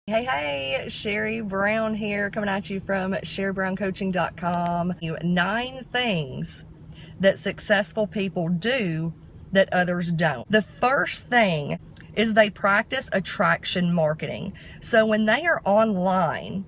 Hey, Sherri Brown here, coming at you from SherriBrownCoaching.com. 9 things that successful people do that others don't. The first thing is they practice attraction marketing. So when they are online,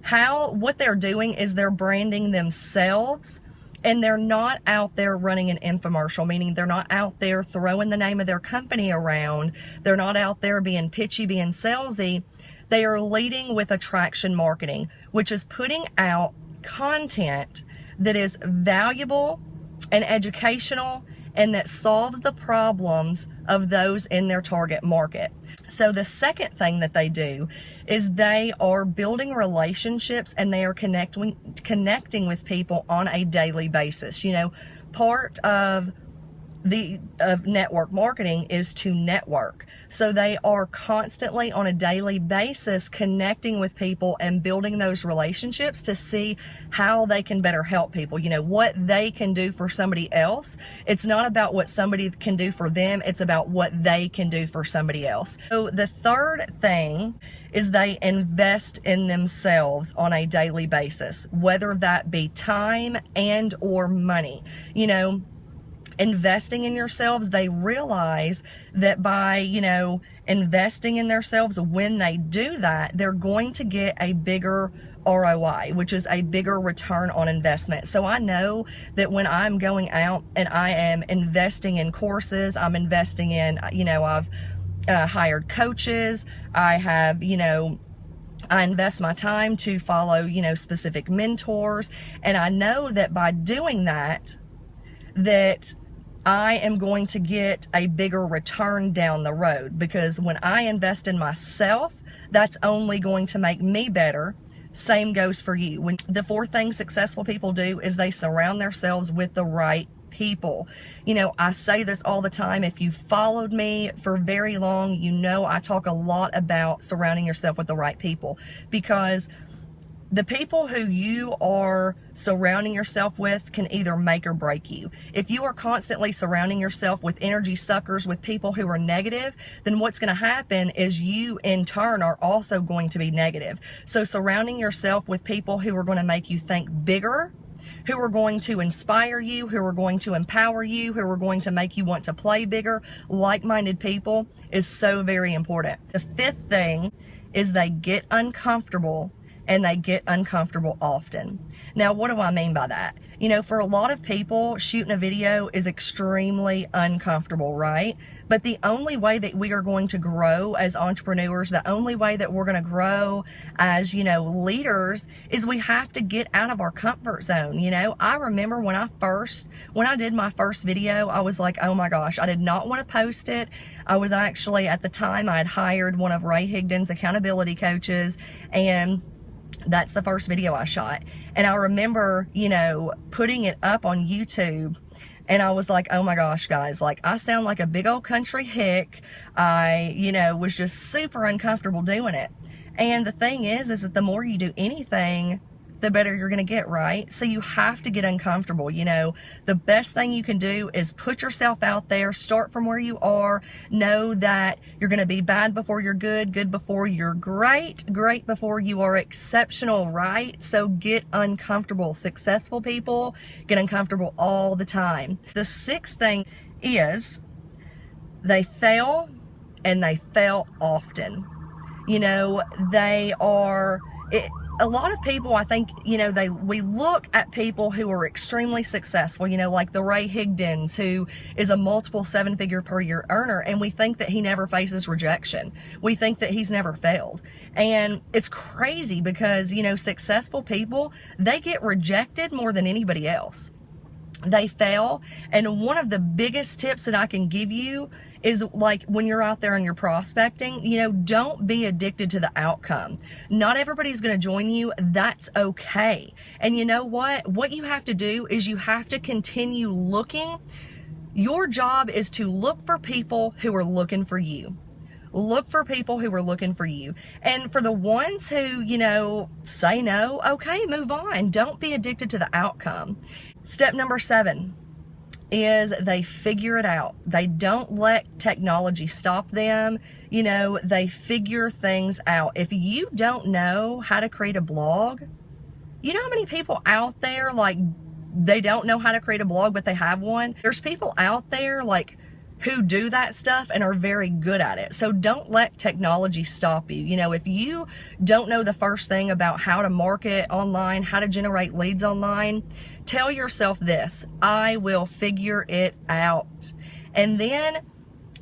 what they're doing is they're branding themselves, and they're not out there running an infomercial, meaning they're not out there throwing the name of their company around. They're not out there being pitchy, being salesy. They are leading with attraction marketing, which is putting out content that is valuable and educational and that solves the problems of those in their target market. So the second thing that they do is they are building relationships, and they are connecting with people on a daily basis. Part of network marketing is to network. So they are constantly on a daily basis connecting with people and building those relationships to see how they can better help people, what they can do for somebody else. It's not about what somebody can do for them, it's about what they can do for somebody else. So the third thing is they invest in themselves on a daily basis, whether that be time and or money. Investing in yourselves, they realize that by, investing in themselves, when they do that, they're going to get a bigger ROI, which is a bigger return on investment. So I know that when I'm going out and I am investing in courses, I'm investing in, I've hired coaches, I have, I invest my time to follow, specific mentors. And I know that by doing that I am going to get a bigger return down the road, because when I invest in myself, that's only going to make me better. Same goes for you. The fourth thing successful people do is they surround themselves with the right people. I say this all the time. If you followed me for very long, I talk a lot about surrounding yourself with the right people, because the people who you are surrounding yourself with can either make or break you. If you are constantly surrounding yourself with energy suckers, with people who are negative, then what's going to happen is you in turn are also going to be negative. So surrounding yourself with people who are going to make you think bigger, who are going to inspire you, who are going to empower you, who are going to make you want to play bigger, like-minded people, is so very important. The fifth thing is they get uncomfortable, and they get uncomfortable often. Now, what do I mean by that? For a lot of people, shooting a video is extremely uncomfortable, right? But the only way that we are going to grow as entrepreneurs, the only way that we're going to grow as, leaders, is we have to get out of our comfort zone. I remember when I did my first video, I was like, oh my gosh, I did not want to post it. I was actually, at the time, I had hired one of Ray Higdon's accountability coaches, and that's the first video I shot. And I remember, putting it up on YouTube, and I was like, oh my gosh, guys, I sound like a big old country hick. I, was just super uncomfortable doing it. And the thing is that the more you do anything, the better you're going to get, right? So you have to get uncomfortable. The best thing you can do is put yourself out there, start from where you are, know that you're going to be bad before you're good, good before you're great, great before you are exceptional, right? So get uncomfortable. Successful people get uncomfortable all the time. The sixth thing is they fail, and they fail often. A lot of people, I think, we look at people who are extremely successful, like the Ray Higdons, who is a multiple 7-figure per year earner, and we think that he never faces rejection. We think that he's never failed. And it's crazy because, successful people, they get rejected more than anybody else. They fail. And one of the biggest tips that I can give you is, when you're out there and you're prospecting, don't be addicted to the outcome. Not everybody's going to join you. That's okay. And you know what? What you have to do is you have to continue looking. Your job is to look for people who are looking for you. Look for people who are looking for you. And for the ones who, say no, okay, move on. Don't be addicted to the outcome. Step number 7 is they figure it out. They don't let technology stop them. You know, they figure things out. If you don't know how to create a blog, you know how many people out there, like, they don't know how to create a blog, but they have one? There's people out there, like, who do that stuff and are very good at it. So don't let technology stop you. You know, if you don't know the first thing about how to market online, how to generate leads online, tell yourself this: I will figure it out. And then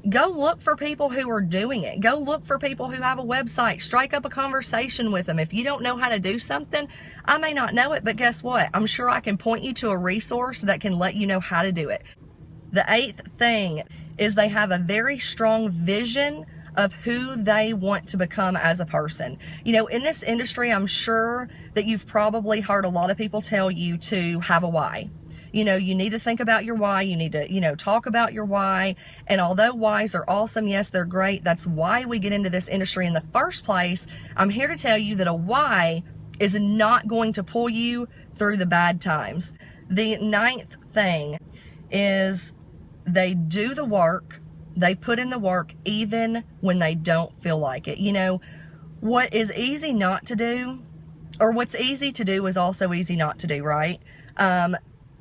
go look for people who are doing it. Go look for people who have a website. Strike up a conversation with them. If you don't know how to do something, I may not know it, but guess what? I'm sure I can point you to a resource that can let you know how to do it. The 8th thing is they have a very strong vision of who they want to become as a person. You know, in this industry, I'm sure that you've probably heard a lot of people tell you to have a why. You know, you need to think about your why. You need to, you know, talk about your why. And although whys are awesome, yes, they're great. That's why we get into this industry in the first place. I'm here to tell you that a why is not going to pull you through the bad times. The 9th thing is they do the work. They put in the work even when they don't feel like it. You know, what is easy not to do, or what's easy to do is also easy not to do, right?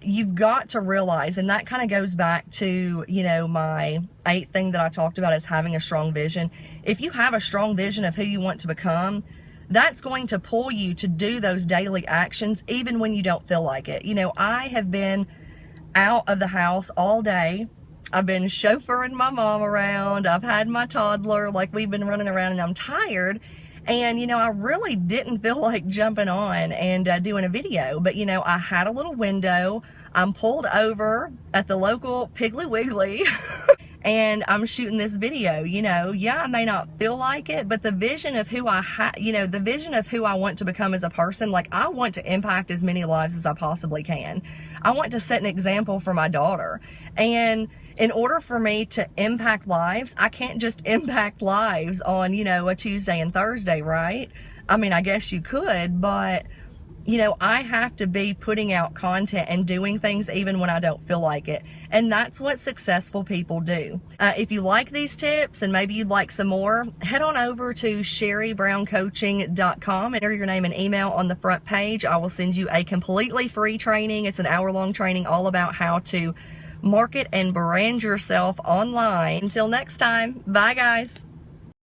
You've got to realize, and that kind of goes back to, you know, my 8th thing that I talked about is having a strong vision. If you have a strong vision of who you want to become, that's going to pull you to do those daily actions even when you don't feel like it. You know, I have been out of the house all day. I've been chauffeuring my mom around. I've had my toddler, like, we've been running around, and I'm tired. And, you know, I really didn't feel like jumping on and doing a video. But, you know, I had a little window. I'm pulled over at the local Piggly Wiggly. And I'm shooting this video. You know, yeah, I may not feel like it, but the vision of who the vision of who I want to become as a person, like, I want to impact as many lives as I possibly can. I want to set an example for my daughter. And in order for me to impact lives, I can't just impact lives on, you know, a Tuesday and Thursday, right? I mean, I guess you could, but, you know, I have to be putting out content and doing things even when I don't feel like it. And that's what successful people do. If you like these tips and maybe you'd like some more, head on over to sherrybrowncoaching.com and enter your name and email on the front page. I will send you a completely free training. It's an hour-long training all about how to market and brand yourself online. Until next time, bye guys.